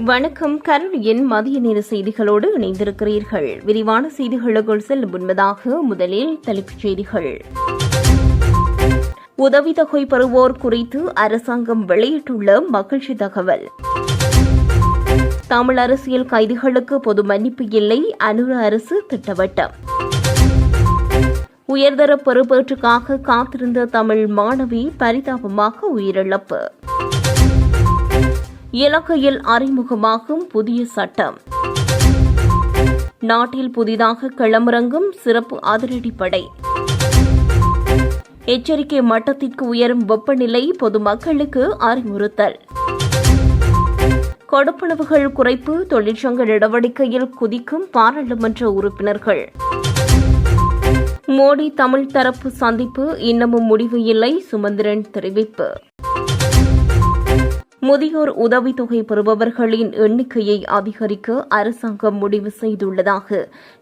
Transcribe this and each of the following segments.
வணக்கம். கருளியின் மதிய நேர செய்திகளோடு இணைந்திருக்கிறீர்கள். விரிவான செய்திகளுக்குள் செல்லும் முன்பதாக முதலில் தலைப்புச் செய்திகள். உதவித்தொகை பெறுவோர் குறித்து அரசாங்கம் வெளியிட்டுள்ள மகிழ்ச்சி தகவல். தமிழ் அரசியல் கைதிகளுக்கு பொது மன்னிப்பு இல்லை, அனுர அரசு திட்டவட்டம். உயர்தர பொறுப்பேற்றுக்காக காத்திருந்த தமிழ் மாணவி பரிதாபமாக உயிரிழப்பு. இலங்கையில் அறிமுகமாகும் புதிய சட்டம். நாட்டில் புதிதாக களமிறங்கும் சிறப்பு அதிரடிப்படை. எச்சரிக்கை மட்டத்திற்கு உயரும் வெப்பநிலை, பொதுமக்களுக்கு அறிவுறுத்தல். கொடுப்பனவுகள் குறைப்பு, தொழிற்சங்க நடவடிக்கையில் குதிக்கும் பாராளுமன்ற உறுப்பினர்கள். மோடி தமிழ் தரப்பு சந்திப்பு இன்னமும் முடிவு இல்லை, சுமந்திரன் தெரிவிப்பு. முதியோர் உதவித்தொகை பெறுபவர்களின் எண்ணிக்கையை அதிகரிக்க அரசாங்கம் முடிவு செய்துள்ளதாக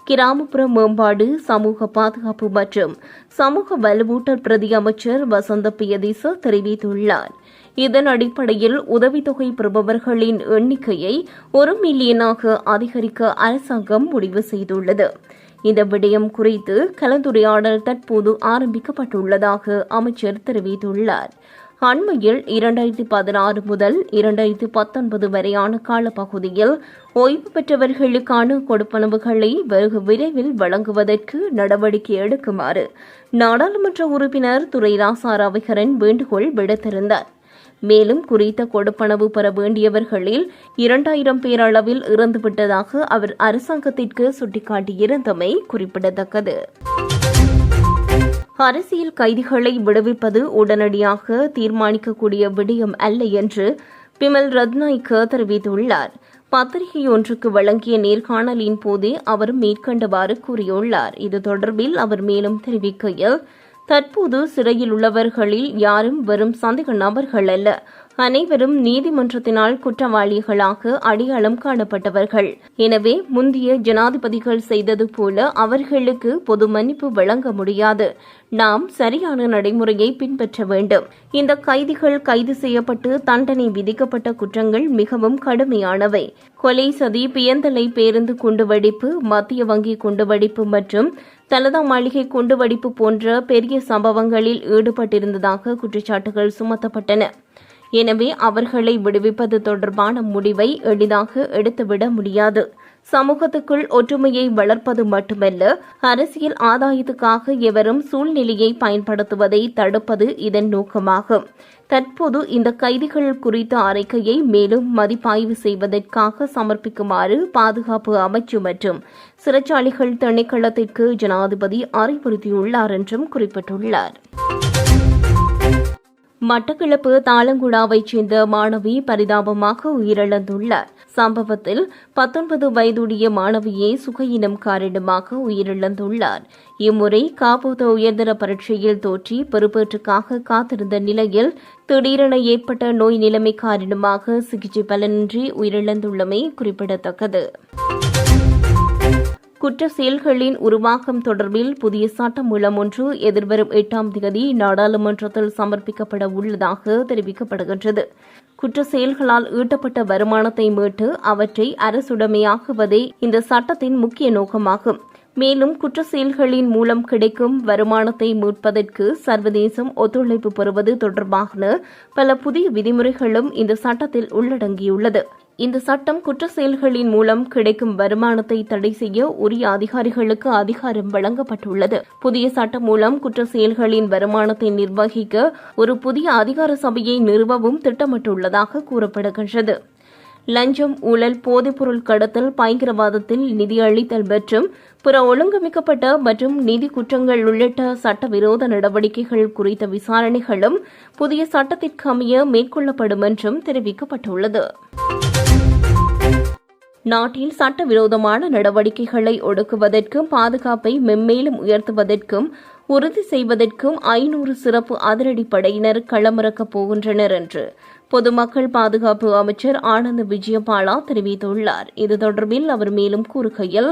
கிராமப்புற மேம்பாடு, சமூக பாதுகாப்பு மற்றும் சமூக வலுவூட்டல் பிரதி அமைச்சர் வசந்த பியதீச தெரிவித்துள்ளார். இதன் அடிப்படையில் உதவித்தொகை பெறுபவர்களின் எண்ணிக்கையை 1 மில்லியனாக அதிகரிக்க அரசாங்கம் முடிவு செய்துள்ளது. இந்த விடயம் குறித்து கலந்துரையாடல் தற்போது ஆரம்பிக்கப்பட்டுள்ளதாக அமைச்சர் தெரிவித்துள்ளார். அண்மையில் 2016 முதல் 2019 வரையான காலப்பகுதியில் ஓய்வு பெற்றவர்களுக்கான கொடுப்பனவுகளை வெகு விரைவில் வழங்குவதற்கு நடவடிக்கை எடுக்குமாறு நாடாளுமன்ற உறுப்பினர் துரைராசா ரவிகரன் வேண்டுகோள் விடுத்திருந்தார். மேலும் குறித்த கொடுப்பனவு பெற வேண்டியவர்களில் 2000 பேர் அளவில் இறந்துவிட்டதாக அவர் அரசாங்கத்திற்கு சுட்டிக்காட்டியிருந்தமை குறிப்பிடத்தக்கது. அரசியல் கைதிகளை விடுவிப்பது உடனடியாக தீர்மானிக்கக்கூடிய விடயம் அல்ல என்று பிமல் ரத்நாயக்க தெரிவித்துள்ளார். பத்திரிகை ஒன்றுக்கு வழங்கிய நேர்காணலின் போதே அவர் மேற்கண்டவாறு கூறியுள்ளார். இது தொடர்பில் அவர் மேலும் தெரிவிக்கையில், தற்போது சிறையில் உள்ளவர்களில் யாரும் வெறும் சந்தேக நபர்கள் அல்ல, அனைவரும் நீதிமன்றத்தினால் குற்றவாளிகளாக அடையாளம் காணப்பட்டவர்கள். எனவே முந்தைய ஜனாதிபதிகள் செய்தது போல அவர்களுக்கு பொது மன்னிப்பு வழங்க முடியாது. நாம் சரியான நடைமுறையை பின்பற்ற வேண்டும். இந்த கைதிகள் கைது செய்யப்பட்டு தண்டனை விதிக்கப்பட்ட குற்றங்கள் மிகவும் கடுமையானவை. கொலை, சதி, பியந்தலை பேருந்து குண்டுவெடிப்பு, மத்திய வங்கி குண்டுவெடிப்பு மற்றும் தலதா மாளிகை குண்டுவெடிப்பு போன்ற பெரிய சம்பவங்களில் ஈடுபட்டிருந்ததாக குற்றச்சாட்டுகள் சுமத்தப்பட்டன. எனவே அவர்களை விடுவிப்பது தொடர்பான முடிவை எளிதாக எடுத்துவிட முடியாது. சமூகத்துக்குள் ஒற்றுமையை வளர்ப்பது மட்டுமல்ல, அரசியல் ஆதாயத்துக்காக எவரும் சூழ்நிலையை பயன்படுத்துவதை தடுப்பது இதன் நோக்கமாகும். தற்போது இந்த கைதிகள் குறித்த அறிக்கையை மேலும் மதிப்பாய்வு செய்வதற்காக சமர்ப்பிக்குமாறு பாதுகாப்பு அமைச்சு மற்றும் சிறைச்சாலைகள் திணைக்களத்திற்கு ஜனாதிபதி அறிவுறுத்தியுள்ளார் என்றும் குறிப்பிட்டுள்ளார். மட்டக்களப்பு தாளங்குடாவைச் சேர்ந்த மாணவி பரிதாபமாக உயிரிழந்துள்ளார். சம்பவத்தில் 19 வயதுடைய மாணவியே சுகையினம் காரணமாக உயிரிழந்துள்ளார். இம்முறை காபோத உயர்தர பரீட்சையில் தோற்றி பொறுப்பேற்றுக்காக காத்திருந்த நிலையில் திடீரென ஏற்பட்ட நோய் நிலைமை காரணமாக சிகிச்சை பலனின்றி உயிரிழந்துள்ளமை குறிப்பிடத்தக்கது. குற்ற செயல்களின் உருவாக்கம் தொடர்பில் புதிய சட்டமூலம் ஒன்று எதிர்வரும் 8ஆம் தேதி நாடாளுமன்றத்தில் சமர்ப்பிக்கப்பட உள்ளதாக தெரிவிக்கப்படுகின்றது. குற்ற செயல்களால் ஈட்டப்பட்ட வருமானத்தை மீட்டு அவற்றை அரசுடைமையாக்குவதே இந்த சட்டத்தின் முக்கிய நோக்கமாகும். மேலும் குற்ற செயல்களின் மூலம் கிடைக்கும் வருமானத்தை மீட்பதற்கு சர்வதேசம் ஒத்துழைப்பு பெறுவது தொடர்பான பல புதிய விதிமுறைகளும் இந்த சட்டத்தில் உள்ளடங்கியுள்ளது. இந்த சட்டம் குற்ற செயல்களின் மூலம் கிடைக்கும் வருமானத்தை தடை செய்ய உரிய அதிகாரிகளுக்கு அதிகாரம் வழங்கப்பட்டுள்ளது. புதிய சட்டம் மூலம் குற்ற செயல்களின் வருமானத்தை நிர்வகிக்க ஒரு புதிய அதிகார சபையை நிறுவவும் திட்டமிட்டுள்ளதாக கூறப்படுகின்றது. லஞ்சம், ஊழல், போதைப்பொருள் கடத்தல், பயங்கரவாதத்தில் நிதியளித்தல் மற்றும் பிற ஒழுங்கமைக்கப்பட்ட மற்றும் நிதி குற்றங்கள் உள்ளிட்ட சட்டவிரோத நடவடிக்கைகள் குறித்த விசாரணைகளும் புதிய சட்டத்திற்கு அமைய மேற்கொள்ளப்படும் என்றும் தெரிவிக்கப்பட்டுள்ளது. நாட்டில் சட்டவிரோதமான நடவடிக்கைகளை ஒடுக்குவதற்கும் பாதுகாப்பை மென்மேலும் உயர்த்துவதற்கும் உறுதி செய்வதற்கும் 500 சிறப்பு அதிரடிப்படையினர் களமிறக்கப் போகின்றனர் என்று பொதுமக்கள் பாதுகாப்பு அமைச்சர் ஆனந்த் விஜயபாலா தெரிவித்துள்ளார். இது தொடர்பில் அவர் மேலும் கூறுகையில்,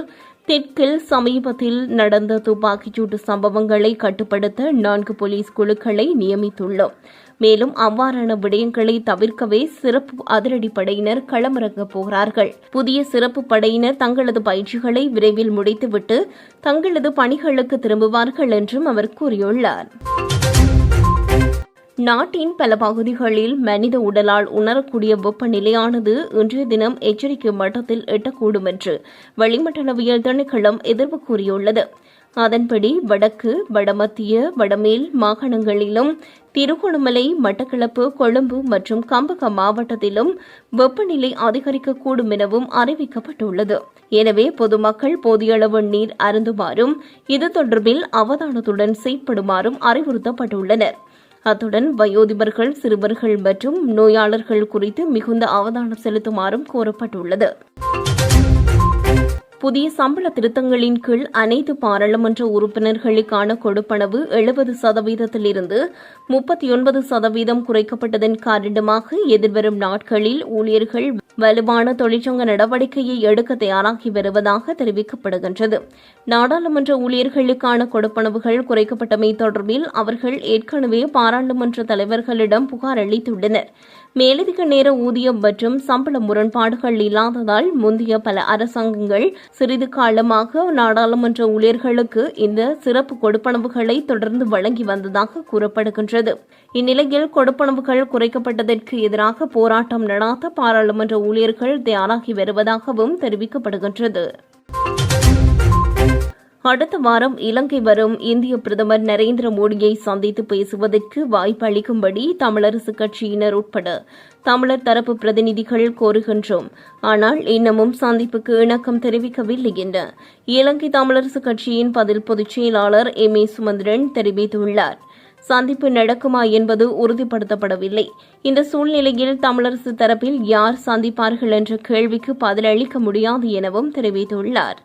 தெற்கில் சமீபத்தில் நடந்த துப்பாக்கிச்சூட்டு சம்பவங்களை கட்டுப்படுத்த 4 போலீஸ் குழுக்களை நியமித்துள்ளோம். மேலும் அவ்வாறான விடயங்களை தவிர்க்கவே சிறப்பு அதிரடிப்படையினர் களமிறங்கப் போகிறார்கள். புதிய சிறப்பு படையினர் தங்களது பயிற்சிகளை விரைவில் முடித்துவிட்டு தங்களது பணிகளுக்கு திரும்புவார்கள் என்றும் அவர் கூறியுள்ளார். நாட்டின் பல பகுதிகளில் மனித உடலால் உணரக்கூடிய வெப்பநிலையானது இன்றைய தினம் எச்சரிக்கை மட்டத்தில் எட்டக்கூடும் என்று வளிமண்டலவியல் திணைக்களம் எதிர்ப்பு கூறியுள்ளது. அதன்படி வடக்கு, வடமத்திய, வடமேல் மாகாணங்களிலும் திருகோணமலை, மட்டக்களப்பு, கொழும்பு மற்றும் கம்பக மாவட்டத்திலும் வெப்பநிலை அதிகரிக்கக்கூடும் எனவும் அறிவிக்கப்பட்டுள்ளது. எனவே பொதுமக்கள் போதிய அளவு நீர் அருந்துமாறும் இது தொடர்பில் அவதானத்துடன் செயற்படுமாறும் அறிவுறுத்தப்பட்டுள்ளனர். அத்துடன் வயோதிபர்கள், சிறுவர்கள் மற்றும் நோயாளர்கள் குறித்து மிகுந்த அவதானம் செலுத்துமாறும் கோரப்பட்டுள்ளது. புதிய சம்பள திருத்தங்களின் கீழ் அனைத்து பாராளுமன்ற உறுப்பினர்களுக்கான கொடுப்பனவு 70%இலிருந்து 39% குறைக்கப்பட்டதன் காரணமாக எதிர்வரும் நாட்களில் ஊழியர்கள் வலுவான தொழிற்சங்க நடவடிக்கையை எடுக்க தயாராகி வருவதாக தெரிவிக்கப்படுகின்றது. நாடாளுமன்ற ஊழியர்களுக்கான கொடுப்பனவுகள் குறைக்கப்பட்டமை தொடர்பில் அவர்கள் ஏற்கனவே பாராளுமன்ற தலைவர்களிடம் புகார் அளித்துள்ளனர். மேலதிக நேர ஊதியம் மற்றும் சம்பள முரண்பாடுகள் இல்லாததால் முந்தைய பல அரசாங்கங்கள் சிறிது காலமாக நாடாளுமன்ற ஊழியர்களுக்கு இந்த சிறப்பு கொடுப்பனவுகளை தொடர்ந்து வழங்கி வந்ததாக கூறப்படுகின்றது. இந்நிலையில் கொடுப்பனவுகள் குறைக்கப்பட்டதற்கு எதிராக போராட்டம் நடாத்த பாராளுமன்ற ஊழியர்கள் தயாராகி வருவதாகவும் தெரிவிக்கப்படுகின்றது. அடுத்த வாரம் இலங்கை வரும் இந்திய பிரதமர் நரேந்திர மோடியை சந்தித்து பேசுவதற்கு வாய்ப்பு அளிக்கும்படி தமிழரசுக் கட்சியினர் உட்பட தமிழர் தரப்பு பிரதிநிதிகள் கோருகின்றோம். ஆனால் இன்னமும் சந்திப்புக்கு இணக்கம் தெரிவிக்கவில்லை என இலங்கை தமிழரசுக் கட்சியின் பதில் பொதுச் செயலாளர் எம். சுமந்திரன் தெரிவித்துள்ளார். சந்திப்பு நடக்குமா என்பது உறுதிப்படுத்தப்படவில்லை. இந்த சூழ்நிலையில் தமிழரசு தரப்பில் யார் சந்திப்பார்கள் என்ற கேள்விக்கு பதிலளிக்க முடியாது எனவும் தெரிவித்துள்ளார்.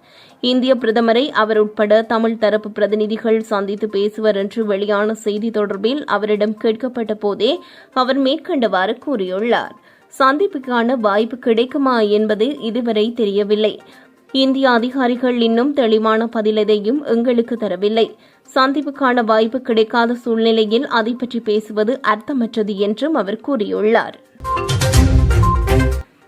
இந்திய பிரதமரை அவர் உட்பட தமிழ் தரப்பு பிரதிநிதிகள் சந்தித்து பேசுவர் என்று வெளியான செய்தி தொடர்பில் அவரிடம் கேட்கப்பட்ட போதே அவர் மேற்கண்டவாறு கூறியுள்ளார். சந்திப்புக்கான வாய்ப்பு கிடைக்குமா என்பது இதுவரை தெரியவில்லை. இந்திய அதிகாரிகள் இன்னும் தெளிவான பதில் எதையும் எங்களுக்கு தரவில்லை. சந்திப்புக்கான வாய்ப்பு கிடைக்காத சூழ்நிலையில் அதை பற்றி பேசுவது அர்த்தமற்றது என்றும் அவர் கூறியுள்ளார்.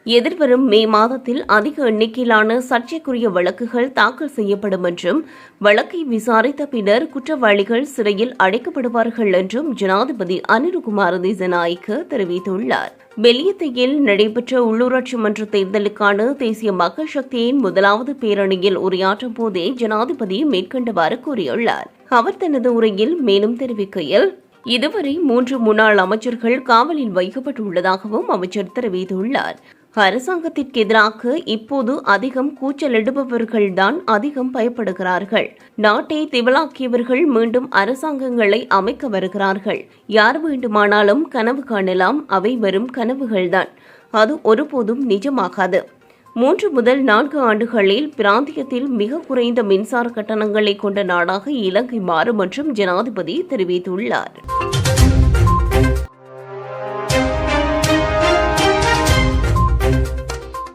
எதிர்வரும் மே மாதத்தில் அதிக எண்ணிக்கையிலான சர்ச்சைக்குரிய வழக்குகள் தாக்கல் செய்யப்படும் என்றும் வழக்கை விசாரித்த பின்னர் குற்றவாளிகள் சிறையில் அடைக்கப்படுவார்கள் என்றும் ஜனாதிபதி அனுருகுமார திசாநாயக்க தெரிவித்துள்ளார். பெலியத்தையில் நடைபெற்ற உள்ளூராட்சி மன்ற தேர்தலுக்கான தேசிய மக்கள் சக்தியின் முதலாவது பேரணியில் உரையாற்றும் போதே ஜனாதிபதி மேற்கண்டவாறு கூறியுள்ளார். அவர் தனது உரையில் மேலும் தெரிவிக்கையில், இதுவரை 3 முன்னாள் அமைச்சர்கள் காவலில் வைக்கப்பட்டுள்ளதாகவும் அமைச்சர் தெரிவித்துள்ளார். அரசாங்கத்திற்கு எதிராக இப்போது அதிகம் கூச்சலிடுபவர்கள்தான் அதிகம் பயப்படுகிறார்கள். நாட்டை திவலாக்கியவர்கள் மீண்டும் அரசாங்கங்களை அமைக்க வருகிறார்கள். யார் வேண்டுமானாலும் கனவு காணலாம். அவை வெறும் கனவுகள்தான். அது ஒருபோதும் நிஜமாகாது. 3 முதல் 4 ஆண்டுகளில் பிராந்தியத்தில் மிக குறைந்த மின்சார கட்டணங்களை கொண்ட நாடாக இலங்கை மாறும் என்றும் ஜனாதிபதி தெரிவித்துள்ளார்.